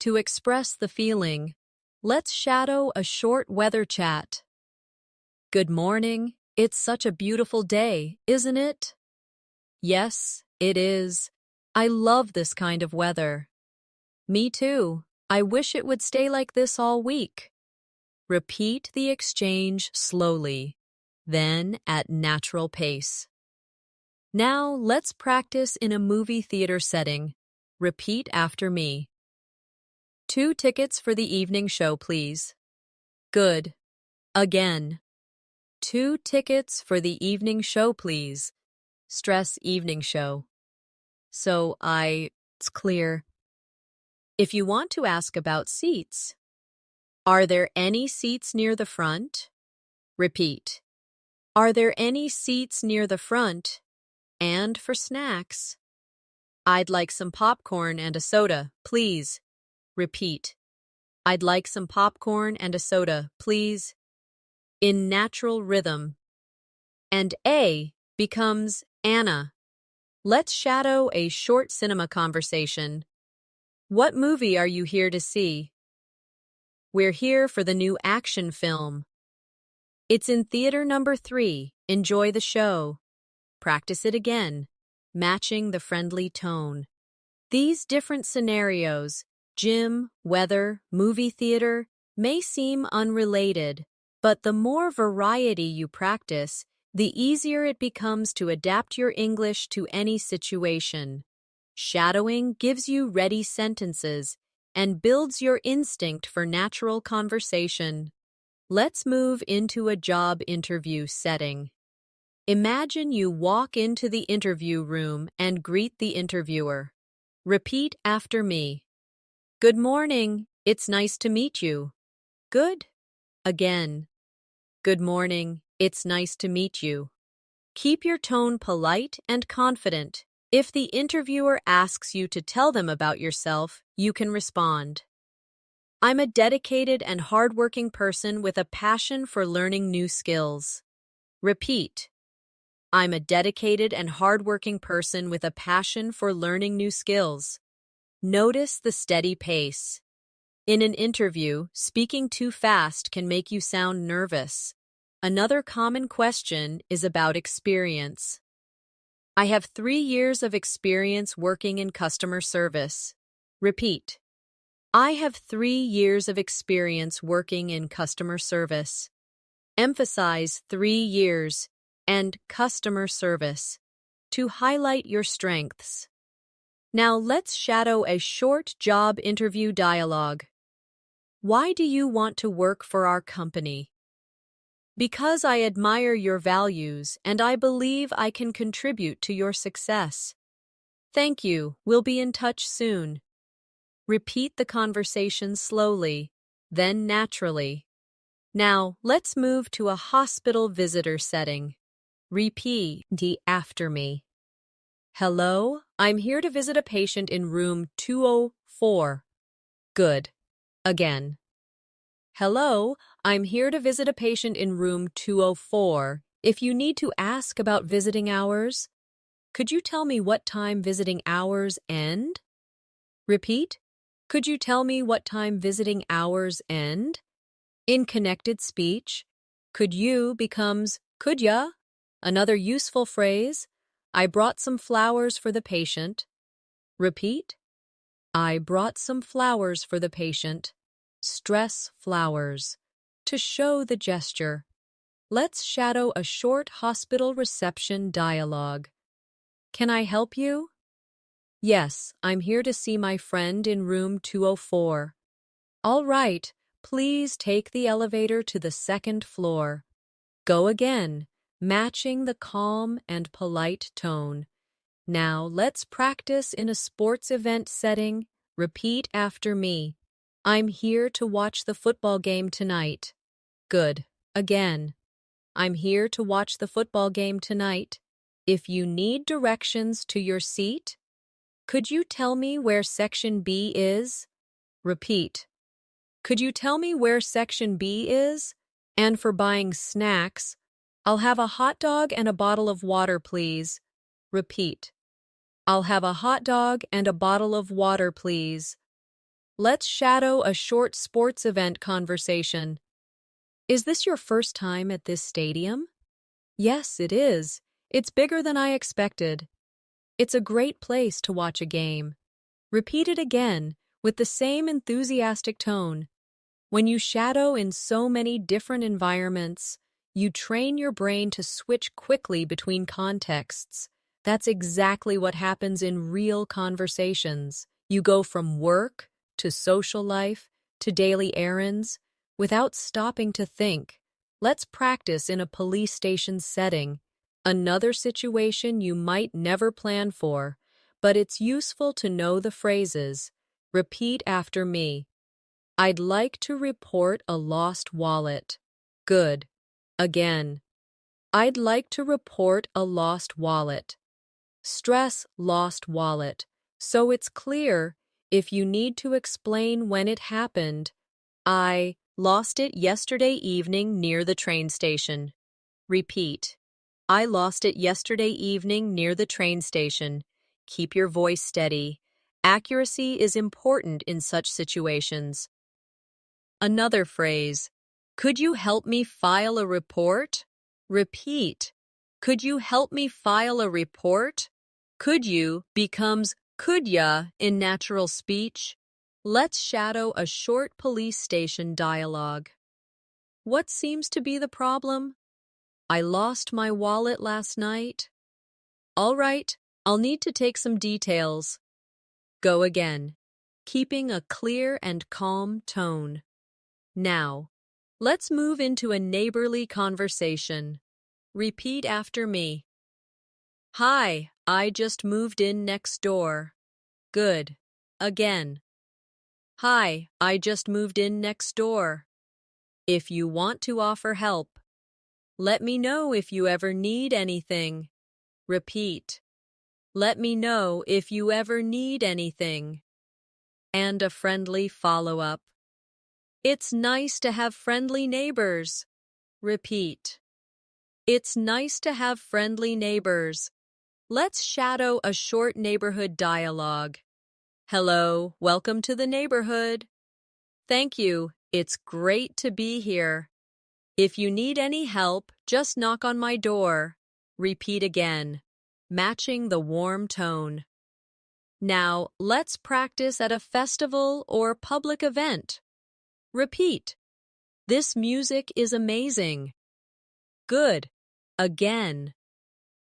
To express the feeling, let's shadow a short weather chat. Good morning. It's such a beautiful day, isn't it? Yes, it is. I love this kind of weather. Me too. I wish it would stay like this all week. Repeat the exchange slowly, then at natural pace. Now let's practice in a movie theater setting. Repeat after me. 2 tickets for the evening show, please. Good. Again. 2 tickets for the evening show, please. Stress evening show. It's clear. If you want to ask about seats, are there any seats near the front? Repeat. Are there any seats near the front? And for snacks, I'd like some popcorn and a soda, please. Repeat. I'd like some popcorn and a soda, please. In natural rhythm. And A becomes Anna. Let's shadow a short cinema conversation. What movie are you here to see? We're here for the new action film. It's in theater number 3. Enjoy the show. Practice it again, matching the friendly tone. These different scenarios, gym, weather, movie theater, may seem unrelated, but the more variety you practice, the easier it becomes to adapt your English to any situation. Shadowing gives you ready sentences and builds your instinct for natural conversation. Let's move into a job interview setting. Imagine you walk into the interview room and greet the interviewer. Repeat after me. Good morning. It's nice to meet you. Good. Again. Good morning. It's nice to meet you. Keep your tone polite and confident. If the interviewer asks you to tell them about yourself, you can respond. I'm a dedicated and hardworking person with a passion for learning new skills. Repeat. I'm a dedicated and hardworking person with a passion for learning new skills. Notice the steady pace. In an interview, speaking too fast can make you sound nervous. Another common question is about experience. I have 3 years of experience working in customer service. Repeat. I have 3 years of experience working in customer service. Emphasize 3 years and customer service to highlight your strengths. Now let's shadow a short job interview dialogue. Why do you want to work for our company? Because I admire your values and I believe I can contribute to your success. Thank you. We'll be in touch soon. Repeat the conversation slowly, then naturally. Now, let's move to a hospital visitor setting. Repeat after me. Hello, I'm here to visit a patient in room 204. Good. Again. Hello, I'm here to visit a patient in room 204. If you need to ask about visiting hours, could you tell me what time visiting hours end? Repeat. Could you tell me what time visiting hours end? In connected speech, could you becomes could ya? Another useful phrase, I brought some flowers for the patient. Repeat. I brought some flowers for the patient. Stress flowers. To show the gesture. Let's shadow a short hospital reception dialogue. Can I help you? Yes, I'm here to see my friend in room 204. All right, please take the elevator to the second floor. Go again, matching the calm and polite tone. Now let's practice in a sports event setting. Repeat after me. I'm here to watch the football game tonight. Good. Again. I'm here to watch the football game tonight. If you need directions to your seat, could you tell me where section B is? Repeat. Could you tell me where section B is? And for buying snacks, I'll have a hot dog and a bottle of water, please. Repeat. I'll have a hot dog and a bottle of water, please. Let's shadow a short sports event conversation. Is this your first time at this stadium? Yes, it is. It's bigger than I expected. It's a great place to watch a game. Repeat it again with the same enthusiastic tone. When you shadow in so many different environments, you train your brain to switch quickly between contexts. That's exactly what happens in real conversations. You go from work to social life to daily errands without stopping to think. Let's practice in a police station setting. Another situation you might never plan for, but it's useful to know the phrases. Repeat after me. I'd like to report a lost wallet. Good. Again. I'd like to report a lost wallet. Stress lost wallet. So it's clear if you need to explain when it happened. I lost it yesterday evening near the train station. Repeat. I lost it yesterday evening near the train station. Keep your voice steady. Accuracy is important in such situations. Another phrase. Could you help me file a report? Repeat. Could you help me file a report? Could you becomes could ya in natural speech. Let's shadow a short police station dialogue. What seems to be the problem? I lost my wallet last night. All right, I'll need to take some details. Go again, keeping a clear and calm tone. Now, let's move into a neighborly conversation. Repeat after me. Hi, I just moved in next door. Good. Again. Hi, I just moved in next door. If you want to offer help, let me know if you ever need anything. Repeat. Let me know if you ever need anything. And a friendly follow-up. It's nice to have friendly neighbors. Repeat. It's nice to have friendly neighbors. Let's shadow a short neighborhood dialogue. Hello, welcome to the neighborhood. Thank you, it's great to be here. If you need any help, just knock on my door. Repeat again, matching the warm tone. Now, let's practice at a festival or public event. Repeat. This music is amazing. Good. Again.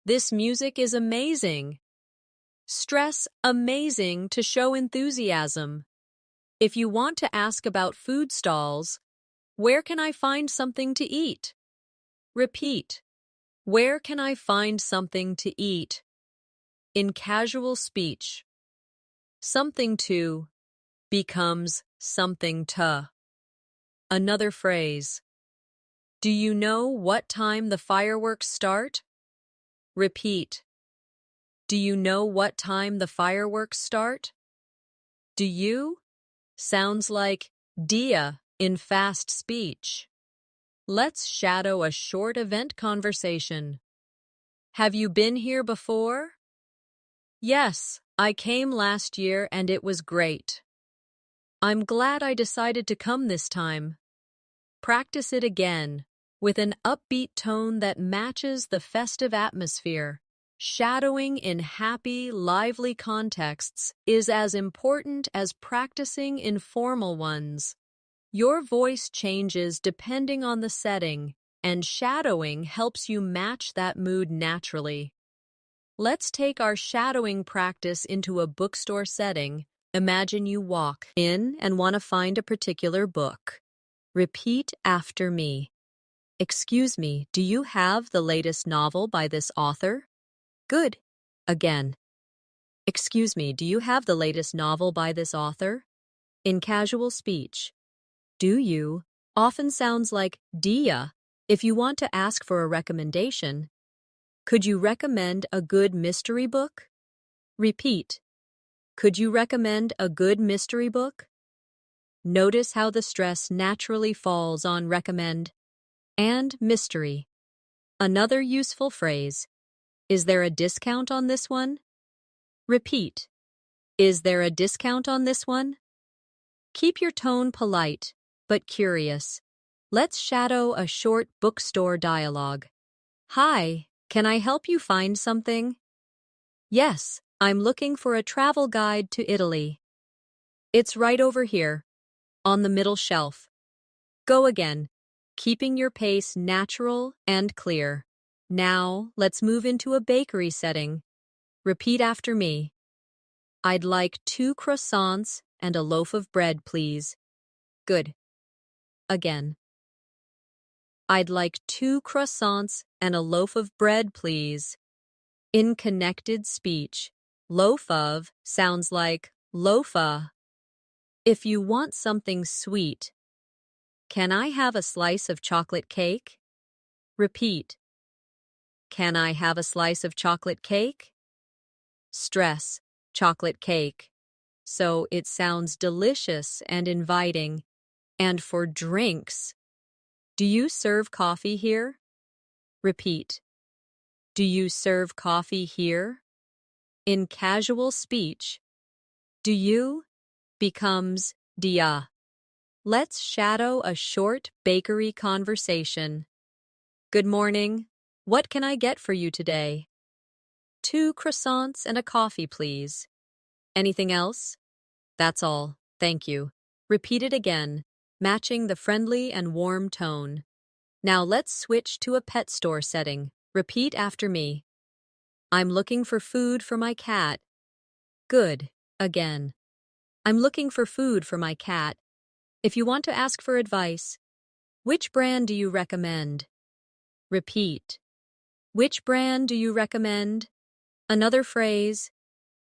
This music is amazing. Stress amazing to show enthusiasm. If you want to ask about food stalls, where can I find something to eat? Repeat. Where can I find something to eat? In casual speech, something to becomes something to. Another phrase. Do you know what time the fireworks start? Repeat. Do you know what time the fireworks start? Do you? Sounds like dia in fast speech. Let's shadow a short event conversation. Have you been here before? Yes, I came last year and it was great. I'm glad I decided to come this time. Practice it again, with an upbeat tone that matches the festive atmosphere. Shadowing in happy, lively contexts is as important as practicing in formal ones. Your voice changes depending on the setting, and shadowing helps you match that mood naturally. Let's take our shadowing practice into a bookstore setting. Imagine you walk in and want to find a particular book. Repeat after me. Excuse me, do you have the latest novel by this author? Good. Again. Excuse me, do you have the latest novel by this author? In casual speech, do you often sounds like dia if you want to ask for a recommendation. Could you recommend a good mystery book? Repeat. Could you recommend a good mystery book? Notice how the stress naturally falls on recommend and mystery. Another useful phrase. Is there a discount on this one? Repeat. Is there a discount on this one? Keep your tone polite, but curious. Let's shadow a short bookstore dialogue. Hi, can I help you find something? Yes, I'm looking for a travel guide to Italy. It's right over here, on the middle shelf. Go again, keeping your pace natural and clear. Now, let's move into a bakery setting. Repeat after me. I'd like 2 croissants and a loaf of bread, please. Good. Again. I'd like 2 croissants and a loaf of bread, please. In connected speech, loaf of sounds like loafa. If you want something sweet, can I have a slice of chocolate cake? Repeat. Can I have a slice of chocolate cake? Stress, chocolate cake. So it sounds delicious and inviting. And for drinks, do you serve coffee here? Repeat. Do you serve coffee here? In casual speech, do you becomes dia. Let's shadow a short bakery conversation. Good morning. What can I get for you today? 2 croissants and a coffee, please. Anything else? That's all. Thank you. Repeat it again, matching the friendly and warm tone. Now let's switch to a pet store setting. Repeat after me. I'm looking for food for my cat. Good. Again. I'm looking for food for my cat. If you want to ask for advice, which brand do you recommend? Repeat. Which brand do you recommend? Another phrase.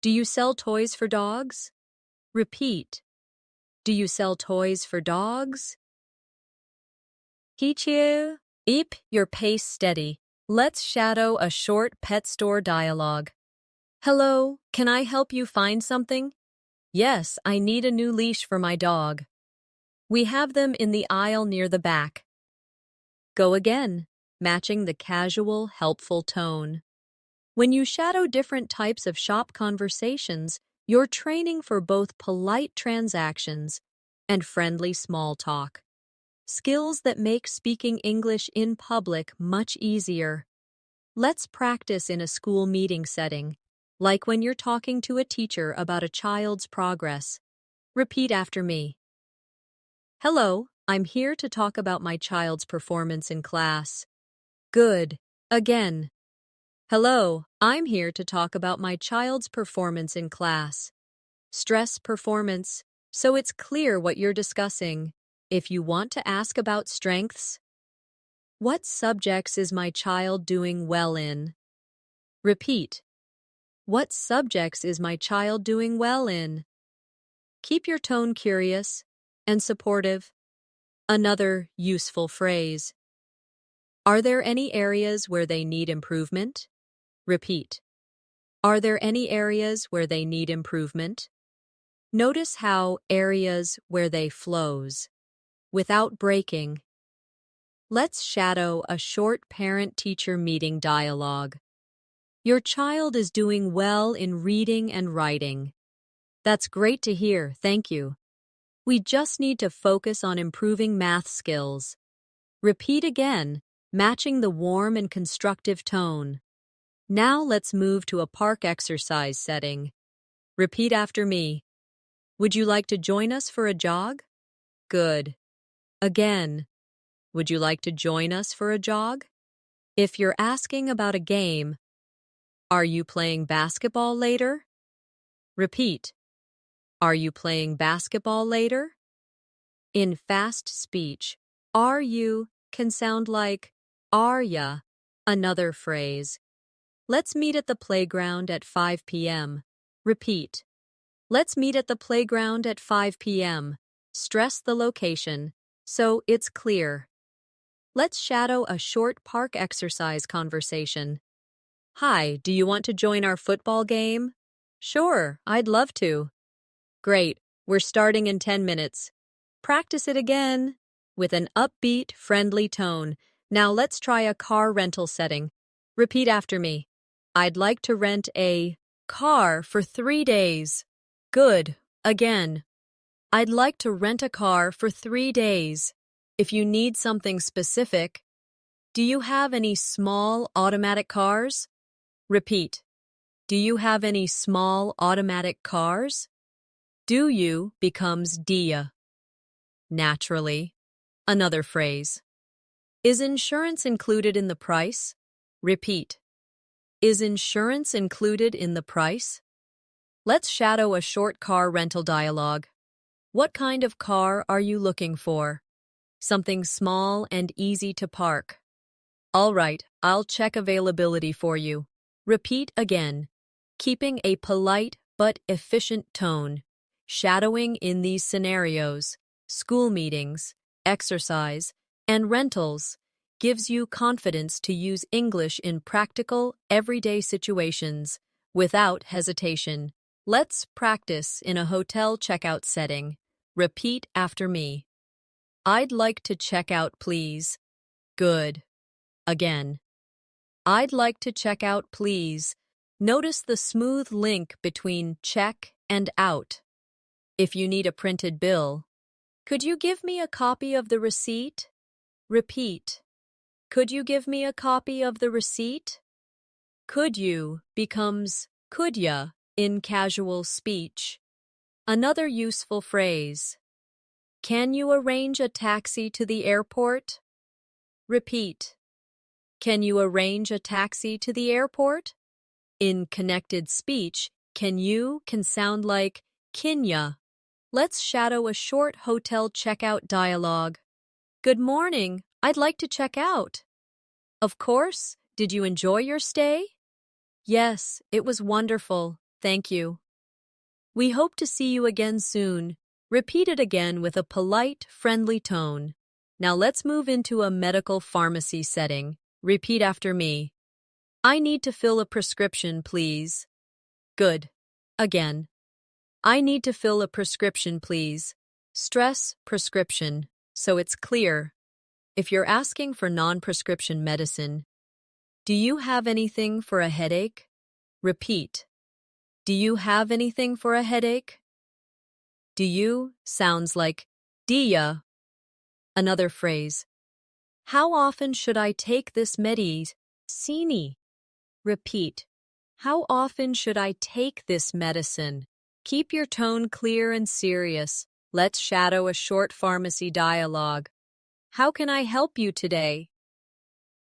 Do you sell toys for dogs? Repeat. Do you sell toys for dogs? Keep your pace steady. Let's shadow a short pet store dialogue. Hello, can I help you find something? Yes, I need a new leash for my dog. We have them in the aisle near the back. Go again, matching the casual, helpful tone. When you shadow different types of shop conversations, you're training for both polite transactions and friendly small talk. Skills that make speaking English in public much easier. Let's practice in a school meeting setting, like when you're talking to a teacher about a child's progress. Repeat after me. Hello, I'm here to talk about my child's performance in class. Good. Again. Hello, I'm here to talk about my child's performance in class. Stress performance, so it's clear what you're discussing. If you want to ask about strengths, what subjects is my child doing well in? Repeat. What subjects is my child doing well in? Keep your tone curious and supportive. Another useful phrase. Are there any areas where they need improvement? Repeat. Are there any areas where they need improvement? Notice how areas where they flows, without breaking. Let's shadow a short parent-teacher meeting dialogue. Your child is doing well in reading and writing. That's great to hear, thank you. We just need to focus on improving math skills. Repeat again, matching the warm and constructive tone. Now let's move to a park exercise setting. Repeat after me. Would you like to join us for a jog? Good. Again. Would you like to join us for a jog? If you're asking about a game, are you playing basketball later? Repeat. Are you playing basketball later? In fast speech, are you can sound like are ya, another phrase. Let's meet at the playground at 5 p.m. Repeat. Let's meet at the playground at 5 p.m. Stress the location so it's clear. Let's shadow a short park exercise conversation. Hi, do you want to join our football game? Sure, I'd love to. Great, we're starting in 10 minutes. Practice it again with an upbeat, friendly tone. Now let's try a car rental setting. Repeat after me. I'd like to rent a car for 3 days. Good. Again. I'd like to rent a car for 3 days. If you need something specific, do you have any small automatic cars? Repeat. Do you have any small automatic cars? Do you becomes dia. Naturally. Another phrase. Is insurance included in the price? Repeat. Is insurance included in the price? Let's shadow a short car rental dialogue. What kind of car are you looking for? Something small and easy to park. All right, I'll check availability for you. Repeat again, keeping a polite but efficient tone. Shadowing in these scenarios, school meetings, exercise, and rentals gives you confidence to use English in practical, everyday situations without hesitation. Let's practice in a hotel checkout setting. Repeat after me. I'd like to check out, please. Good. Again. I'd like to check out, please. Notice the smooth link between check and out. If you need a printed bill, could you give me a copy of the receipt? Repeat. Could you give me a copy of the receipt? Could you becomes could ya in casual speech. Another useful phrase. Can you arrange a taxi to the airport? Repeat. Can you arrange a taxi to the airport? In connected speech, can sound like kinya. Let's shadow a short hotel checkout dialogue. Good morning. I'd like to check out. Of course. Did you enjoy your stay? Yes, it was wonderful. Thank you. We hope to see you again soon. Repeat it again with a polite, friendly tone. Now let's move into a medical pharmacy setting. Repeat after me. I need to fill a prescription, please. Good. Again. I need to fill a prescription, please. Stress prescription, so it's clear. If you're asking for non-prescription medicine, do you have anything for a headache? Repeat. Do you have anything for a headache? Do you sounds like dia. Another phrase. How often should I take this medicine? Repeat. How often should I take this medicine? Keep your tone clear and serious. Let's shadow a short pharmacy dialogue. How can I help you today?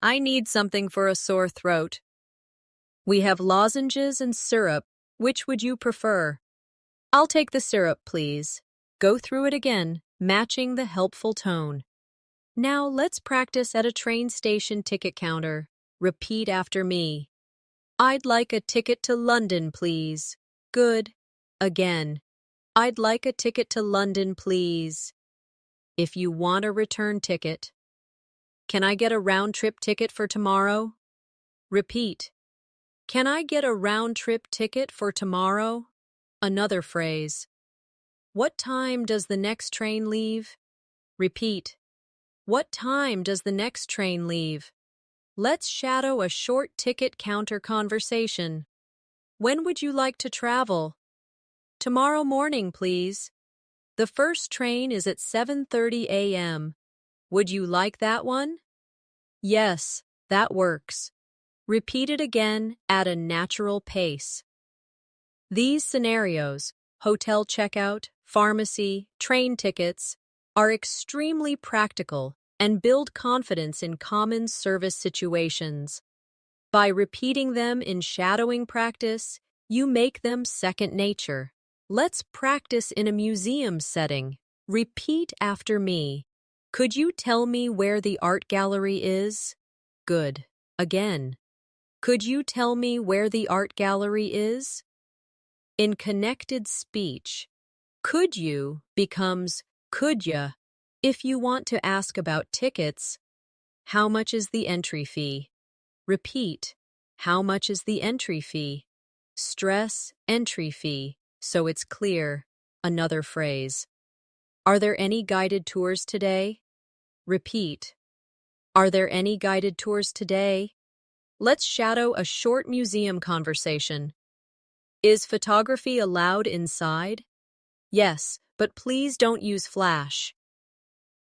I need something for a sore throat. We have lozenges and syrup. Which would you prefer? I'll take the syrup, please. Go through it again, matching the helpful tone. Now let's practice at a train station ticket counter. Repeat after me. I'd like a ticket to London, please. Good. Again. I'd like a ticket to London, please. If you want a return ticket, can I get a round-trip ticket for tomorrow? Repeat. Can I get a round-trip ticket for tomorrow? Another phrase. What time does the next train leave? Repeat. What time does the next train leave? Let's shadow a short ticket counter conversation. When would you like to travel? Tomorrow morning, please. The first train is at 7:30 a.m. Would you like that one? Yes, that works. Repeat it again at a natural pace. These scenarios, hotel checkout, pharmacy, train tickets, are extremely practical and build confidence in common service situations. By repeating them in shadowing practice, you make them second nature. Let's practice in a museum setting. Repeat after me. Could you tell me where the art gallery is? Good. Again. Could you tell me where the art gallery is? In connected speech, could you becomes could ya. If you want to ask about tickets, how much is the entry fee? Repeat, how much is the entry fee? Stress entry fee, so it's clear. Another phrase. Are there any guided tours today? Repeat. Are there any guided tours today? Let's shadow a short museum conversation. Is photography allowed inside? Yes, but please don't use flash.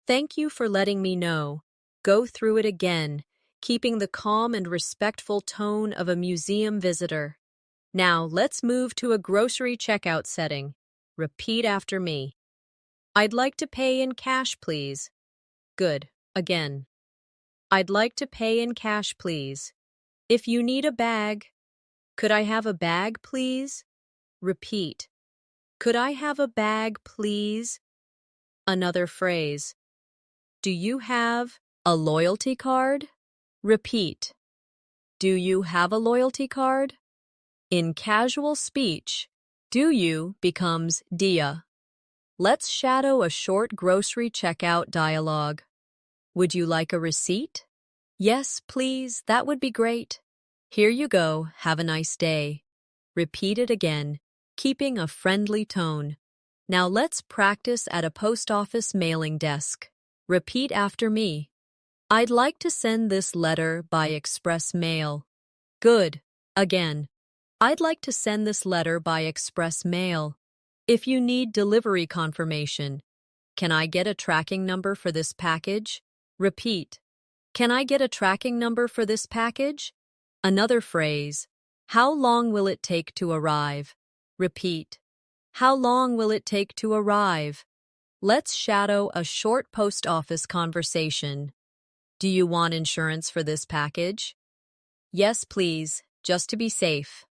Thank you for letting me know. Go through it again, keeping the calm and respectful tone of a museum visitor. Now, let's move to a grocery checkout setting. Repeat after me. I'd like to pay in cash, please. Good. Again. I'd like to pay in cash, please. If you need a bag, could I have a bag, please? Repeat. Could I have a bag, please? Another phrase. Do you have a loyalty card? Repeat. Do you have a loyalty card? In casual speech, do you becomes dia. Let's shadow a short grocery checkout dialogue. Would you like a receipt? Yes, please, that would be great. Here you go, have a nice day. Repeat it again, keeping a friendly tone. Now let's practice at a post office mailing desk. Repeat after me. I'd like to send this letter by express mail. Good. Again. I'd like to send this letter by express mail. If you need delivery confirmation, can I get a tracking number for this package? Repeat. Can I get a tracking number for this package? Another phrase. How long will it take to arrive? Repeat. How long will it take to arrive? Let's shadow a short post office conversation. Do you want insurance for this package? Yes, please, just to be safe.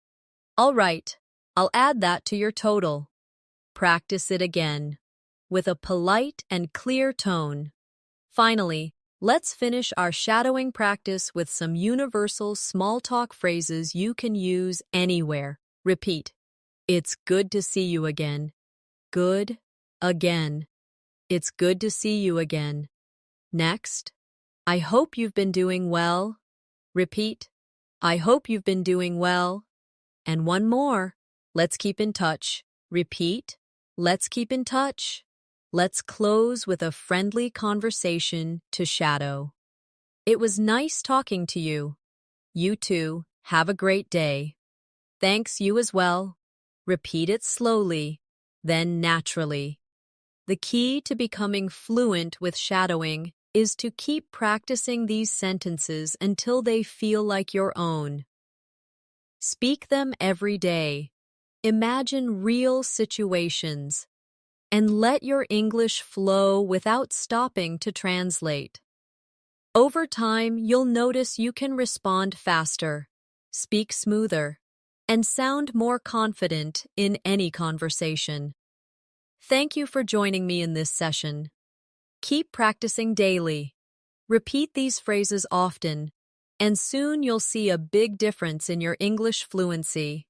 All right, I'll add that to your total. Practice it again, with a polite and clear tone. Finally, let's finish our shadowing practice with some universal small talk phrases you can use anywhere. Repeat. It's good to see you again. Good. Again. It's good to see you again. Next. I hope you've been doing well. Repeat. I hope you've been doing well. And one more. Let's keep in touch. Repeat. Let's keep in touch. Let's close with a friendly conversation to shadow. It was nice talking to you. You too. Have a great day. Thanks, you as well. Repeat it slowly, then naturally. The key to becoming fluent with shadowing is to keep practicing these sentences until they feel like your own. Speak them every day. Imagine real situations. And let your English flow without stopping to translate. Over time, you'll notice you can respond faster, speak smoother, and sound more confident in any conversation. Thank you for joining me in this session. Keep practicing daily. Repeat these phrases often, and soon you'll see a big difference in your English fluency.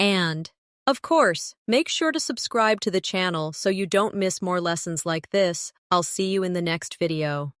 And, of course, make sure to subscribe to the channel so you don't miss more lessons like this. I'll see you in the next video.